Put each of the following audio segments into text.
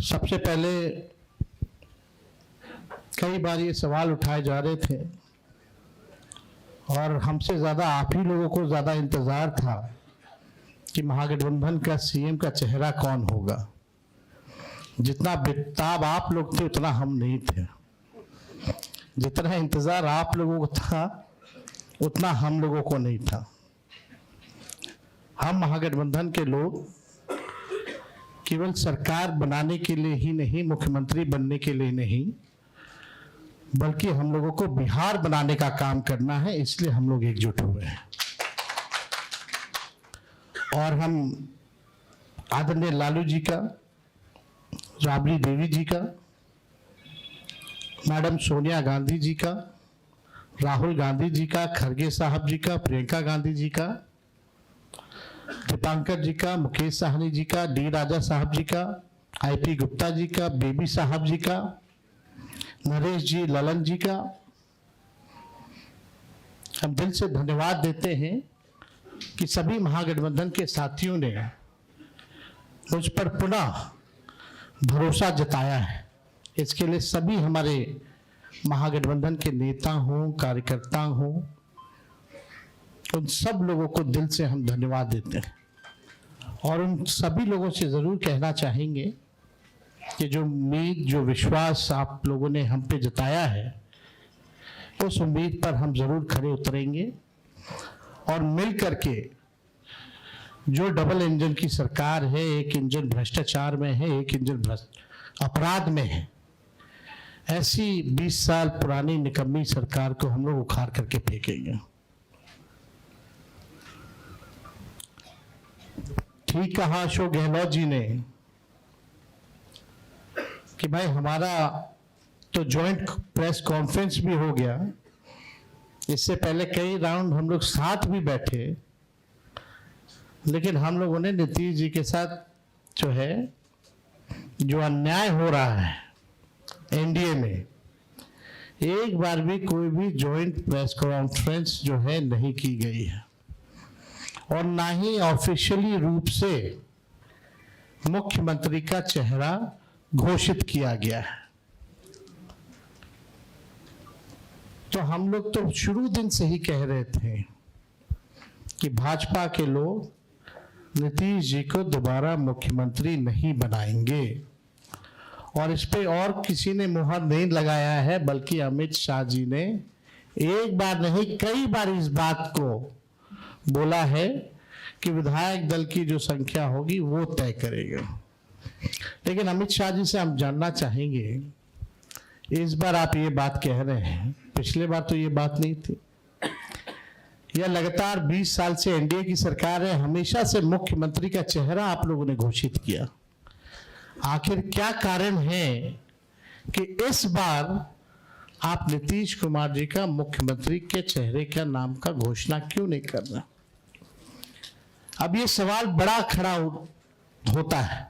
सबसे पहले कई बार ये सवाल उठाए जा रहे थे और हमसे ज़्यादा आप ही लोगों को ज़्यादा इंतज़ार था कि महागठबंधन का सीएम का चेहरा कौन होगा। जितना बेताब आप लोग थे उतना हम नहीं थे। जितना इंतज़ार आप लोगों को था उतना हम लोगों को नहीं था। हम महागठबंधन के लोग केवल सरकार बनाने के लिए ही नहीं, मुख्यमंत्री बनने के लिए नहीं, बल्कि हम लोगों को बिहार बनाने का काम करना है, इसलिए हम लोग एकजुट हुए हैं। और हम आदरणीय लालू जी का, राबड़ी देवी जी का, मैडम सोनिया गांधी जी का, राहुल गांधी जी का, खरगे साहब जी का, प्रियंका गांधी जी का, दीपांकर जी का, मुकेश साहनी जी का, डी राजा साहब जी का, आईपी गुप्ता जी का, बेबी साहब जी का, नरेश जी, ललन जी का हम दिल से धन्यवाद देते हैं कि सभी महागठबंधन के साथियों ने मुझ पर पुनः भरोसा जताया है। इसके लिए सभी हमारे महागठबंधन के नेता हों, कार्यकर्ता हों, उन सब लोगों को दिल से हम धन्यवाद देते हैं। और उन सभी लोगों से ज़रूर कहना चाहेंगे कि जो उम्मीद, जो विश्वास आप लोगों ने हम पे जताया है, उस उम्मीद पर हम ज़रूर खरे उतरेंगे और मिल करके जो डबल इंजन की सरकार है, एक इंजन भ्रष्टाचार में है, एक इंजन अपराध में है, ऐसी 20 साल पुरानी निकम्मी सरकार को हम लोग उखाड़ करके फेंकेंगे। ठीक कहा अशोक गहलोत जी ने कि भाई हमारा तो जॉइंट प्रेस कॉन्फ्रेंस भी हो गया, इससे पहले कई राउंड हम लोग साथ भी बैठे, लेकिन हम लोगों ने नीतीश जी के साथ जो है, जो अन्याय हो रहा है एनडीए में, एक बार भी कोई भी जॉइंट प्रेस कॉन्फ्रेंस जो है नहीं की गई है और ना ही ऑफिशियली रूप से मुख्यमंत्री का चेहरा घोषित किया गया है। तो हम लोग तो शुरू दिन से ही कह रहे थे कि भाजपा के लोग नीतीश जी को दोबारा मुख्यमंत्री नहीं बनाएंगे और इस पे और किसी ने मुहर नहीं लगाया है, बल्कि अमित शाह जी ने एक बार नहीं कई बार इस बात को बोला है कि विधायक दल की जो संख्या होगी वो तय करेगा। लेकिन अमित शाह जी से हम जानना चाहेंगे, इस बार आप ये बात कह रहे हैं, पिछले बार तो ये बात नहीं थी। यह लगातार 20 साल से एनडीए की सरकार है, हमेशा से मुख्यमंत्री का चेहरा आप लोगों ने घोषित किया। आखिर क्या कारण है कि इस बार आप नीतीश कुमार जी का मुख्यमंत्री के चेहरे का नाम का घोषणा क्यों नहीं कर रहे? अब ये सवाल बड़ा खड़ा होता है।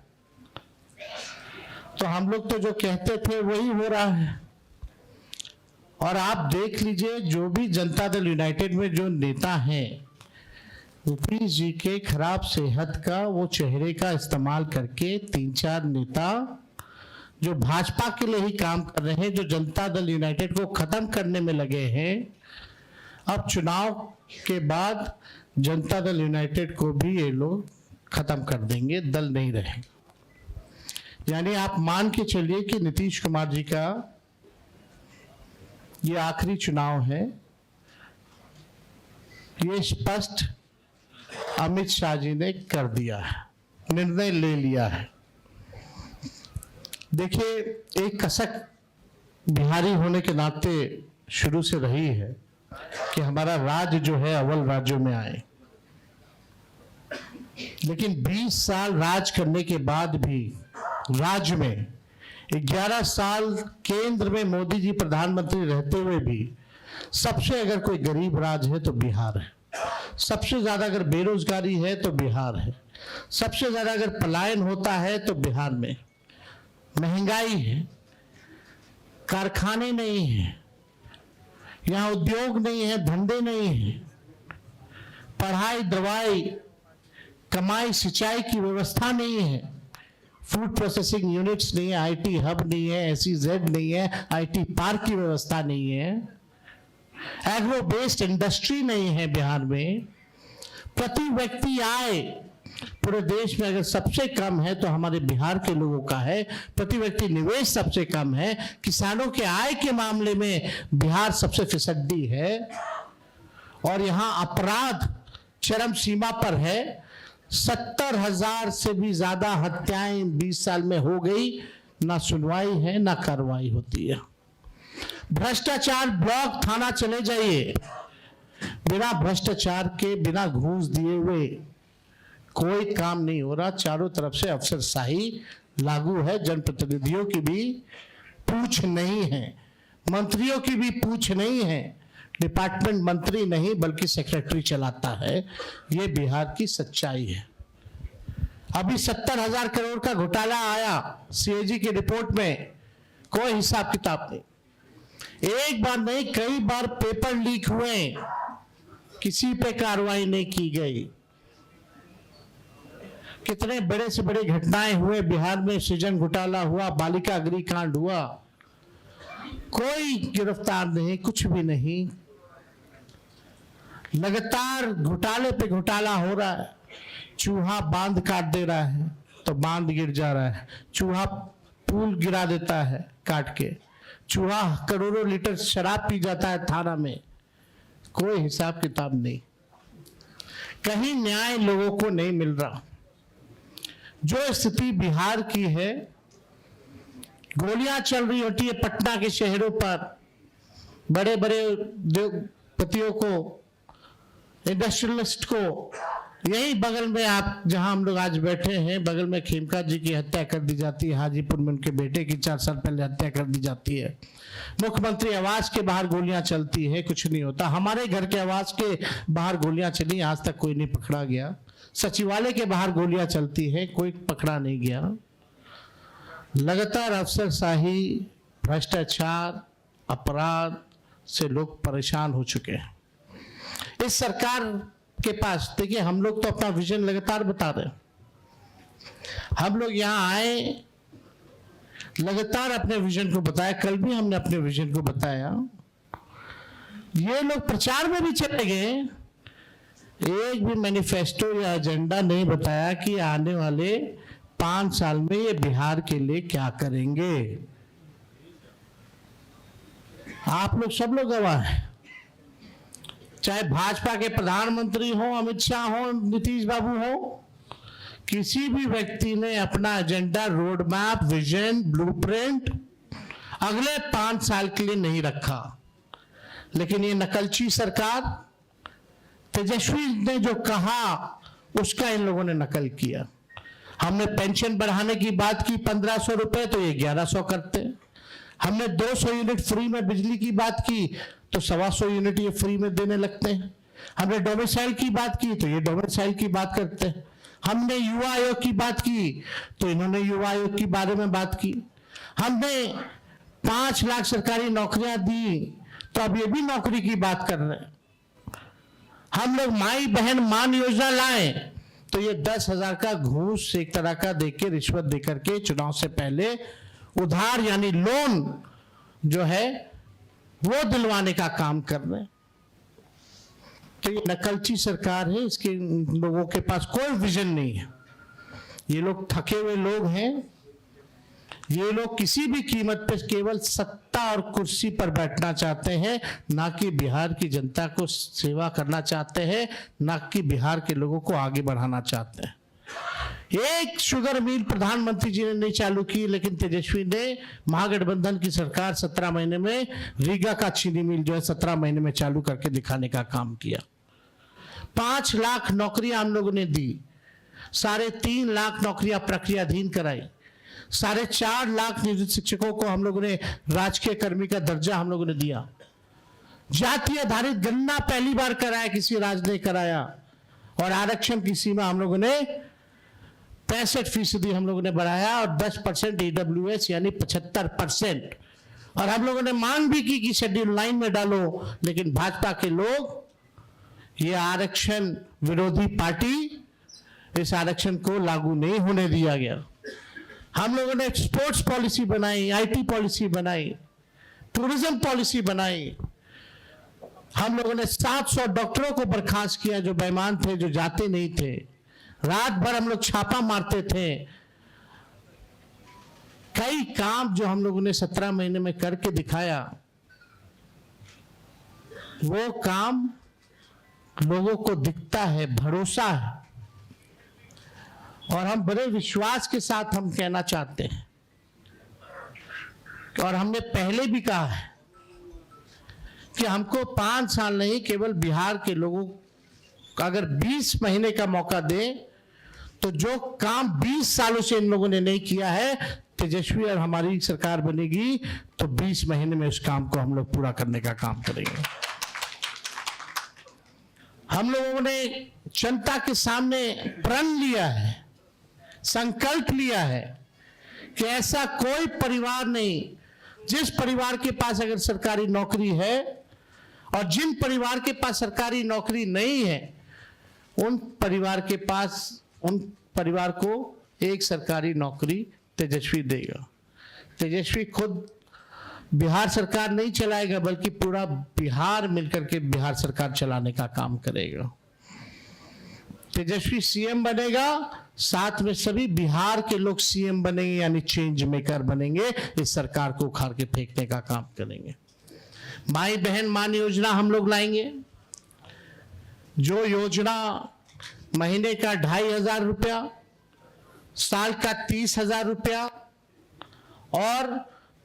तो हम लोग तो जो कहते थे वही हो रहा है। और आप देख लीजिए, जो भी जनता दल यूनाइटेड में जो नेता हैं, नीतीश जी के खराब सेहत का वो चेहरे का इस्तेमाल करके 3-4 नेता जो भाजपा के लिए ही काम कर रहे हैं, जो जनता दल यूनाइटेड को खत्म करने में लगे हैं, अब चुनाव के बाद जनता दल यूनाइटेड को भी ये लोग खत्म कर देंगे, दल नहीं रहेगा। यानी आप मान के चलिए कि नीतीश कुमार जी का ये आखिरी चुनाव है। ये स्पष्ट अमित शाह जी ने कर दिया है, निर्णय ले लिया है। देखिए, एक कसक बिहारी होने के नाते शुरू से रही है कि हमारा राज्य जो है अव्वल राज्यों में आए, लेकिन 20 साल राज करने के बाद भी राज्य में 11 साल केंद्र में मोदी जी प्रधानमंत्री रहते हुए भी सबसे अगर कोई गरीब राज्य है तो बिहार है। सबसे ज्यादा अगर बेरोजगारी है तो बिहार है। सबसे ज्यादा अगर पलायन होता है तो बिहार में। महंगाई है, कारखाने नहीं है, यहाँ उद्योग नहीं है, धंधे नहीं है, पढ़ाई, दवाई, कमाई, सिंचाई की व्यवस्था नहीं है। फूड प्रोसेसिंग यूनिट्स नहीं है, आईटी हब नहीं है, SEZ नहीं है, आईटी पार्क की व्यवस्था नहीं है, एग्रो बेस्ड इंडस्ट्री नहीं है बिहार में। प्रति व्यक्ति आय पूरे देश में अगर सबसे कम है तो हमारे बिहार के लोगों का है। प्रति व्यक्ति निवेश सबसे कम है। किसानों के आय के मामले में बिहार सबसे फिसड्डी है और यहां अपराध चरम सीमा पर है। 70,000 से भी ज्यादा हत्याएं 20 साल में हो गई, ना सुनवाई है ना कार्रवाई होती है। भ्रष्टाचार ब्लॉक थाना चले जाइए, बिना भ्रष्टाचार के, बिना घूस दिए हुए कोई काम नहीं हो रहा। चारों तरफ से अफसरशाही लागू है। जनप्रतिनिधियों की भी पूछ नहीं है, मंत्रियों की भी पूछ नहीं है। डिपार्टमेंट मंत्री नहीं बल्कि सेक्रेटरी चलाता है। ये बिहार की सच्चाई है। अभी 70,000 करोड़ का घोटाला आया CAG की रिपोर्ट में, कोई हिसाब किताब नहीं। एक बार नहीं, कई बार पेपर लीक हुए, किसी पे कार्रवाई नहीं की गई। कितने बड़े से बड़े घटनाएं हुए बिहार में, सृजन घोटाला हुआ, बालिका अग्निकांड हुआ, कोई गिरफ्तार नहीं, कुछ भी नहीं। लगातार घोटाले पे घोटाला हो रहा है। चूहा बांध काट दे रहा है तो बांध गिर जा रहा है, चूहा पुल गिरा देता है काट के, चूहा करोड़ों लीटर शराब पी जाता है थाना में, कोई हिसाब किताब नहीं। कहीं न्याय लोगों को नहीं मिल रहा। जो स्थिति बिहार की है, गोलियां चल रही होती है पटना के शहरों पर, बड़े बड़े उद्योगपतियों को, इंडस्ट्रियलिस्ट को। यही बगल में आप जहां हम लोग आज बैठे हैं, बगल में खेमका जी की हत्या कर दी जाती है, हाजीपुर में उनके बेटे की 4 साल पहले हत्या कर दी जाती है। मुख्यमंत्री आवास के बाहर गोलियां चलती है, कुछ नहीं होता। हमारे घर के आवास के बाहर गोलियां चली, आज तक कोई नहीं पकड़ा गया। सचिवालय के बाहर गोलियां चलती है, कोई पकड़ा नहीं गया। लगातार अफसरशाही, भ्रष्टाचार, अपराध से लोग परेशान हो चुके हैं। इस सरकार के पास देखिए, हम लोग तो अपना विजन लगातार बता रहे हैं। हम लोग यहाँ आए, लगातार अपने विजन को बताया। कल भी हमने अपने विजन को बताया। ये लोग प्रचार में भी चले गए, एक भी मैनिफेस्टो या एजेंडा नहीं बताया कि आने वाले 5 साल में ये बिहार के लिए क्या करेंगे। आप लोग सब लोग गवाह हैं, चाहे भाजपा के प्रधानमंत्री हो, अमित शाह हो, नीतीश बाबू हो, किसी भी व्यक्ति ने अपना agenda, road map, vision, blueprint अगले 5 साल के लिए नहीं रखा। लेकिन ये नकलची सरकार, तेजस्वी ने जो कहा उसका इन लोगों ने नकल किया। हमने पेंशन बढ़ाने की बात की 1500 रुपए, तो ये 1100 करते। हमने 200 यूनिट फ्री में बिजली की बात की तो 125 यूनिट ये फ्री में देने लगते हैं। हमने डोमिसाइल की बात की तो ये डोमिसाइल की बात करते हैं। हमने युवा आयोग की बात की तो इन्होंने युवा आयोग के बारे में बात की। हमने 5 लाख सरकारी नौकरियां दी तो अब ये भी नौकरी की बात कर रहे हैं। हम लोग माई बहन मान योजना लाए तो ये 10,000 का घूस एक तरह का देके, रिश्वत देकर के चुनाव से पहले उधार यानी लोन जो है वो दिलवाने का काम कर रहे हैं। तो ये नकलची सरकार है, इसके लोगों के पास कोई विजन नहीं है। ये लोग थके हुए लोग हैं। ये लोग किसी भी कीमत पर केवल सत्ता और कुर्सी पर बैठना चाहते हैं, ना कि बिहार की जनता को सेवा करना चाहते हैं, ना कि बिहार के लोगों को आगे बढ़ाना चाहते हैं। एक शुगर मिल प्रधानमंत्री जी ने नहीं चालू की, लेकिन तेजस्वी ने महागठबंधन की सरकार 17 महीने में रीगा का चीनी मिल जो है 17 महीने में चालू करके दिखाने का काम किया। 5 लाख नौकरियां हम लोगों ने दी, 3.5 लाख नौकरियां प्रक्रियाधीन कराई, 4.5 लाख नियोजित शिक्षकों को हम लोगों ने राजकीय कर्मी का दर्जा हम लोगों ने दिया। जाति आधारित गणना पहली बार कराया, किसी राज्य ने कराया। और आरक्षण की सीमा हम लोगों ने 65% हम लोगों ने बढ़ाया और 10% EWS यानी 75%। और हम लोगों ने मांग भी की कि शेड्यूल 9 में डालो, लेकिन भाजपा के लोग, ये आरक्षण विरोधी पार्टी, इस आरक्षण को लागू नहीं होने दिया गया। हम लोगों ने स्पोर्ट्स पॉलिसी बनाई, आईटी पॉलिसी बनाई, टूरिज्म पॉलिसी बनाई। हम लोगों ने 700 डॉक्टरों को बर्खास्त किया जो बेईमान थे, जो जाते नहीं थे। रात भर हम लोग छापा मारते थे। कई काम जो हम लोगों ने 17 महीने में करके दिखाया, वो काम लोगों को दिखता है, भरोसा है। और हम बड़े विश्वास के साथ हम कहना चाहते हैं, और हमने पहले भी कहा है कि हमको 5 साल नहीं, केवल बिहार के लोगों को अगर 20 महीने का मौका दें तो जो काम 20 सालों से इन लोगों ने नहीं किया है, तेजस्वी और हमारी सरकार बनेगी तो 20 महीने में उस काम को हम लोग पूरा करने का काम करेंगे। हम लोगों ने जनता के सामने प्रण लिया है, संकल्प लिया है कि ऐसा कोई परिवार नहीं जिस परिवार के पास अगर सरकारी नौकरी है, और जिन परिवार के पास सरकारी नौकरी नहीं है, उन परिवार को एक सरकारी नौकरी तेजस्वी देगा। तेजस्वी खुद बिहार सरकार नहीं चलाएगा, बल्कि पूरा बिहार मिलकर के बिहार सरकार चलाने का काम करेगा। तेजस्वी सीएम बनेगा, साथ में सभी बिहार के लोग सीएम बनेंगे, यानी चेंज मेकर बनेंगे। इस सरकार को उखाड़ के फेंकने का काम करेंगे। माई बहन मान योजना हम लोग लाएंगे, जो योजना महीने का 2,500 रुपया, साल का 30,000 रुपया और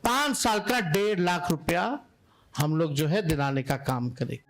5 साल का 1.5 लाख रुपया हम लोग जो है दिलाने का काम करेंगे।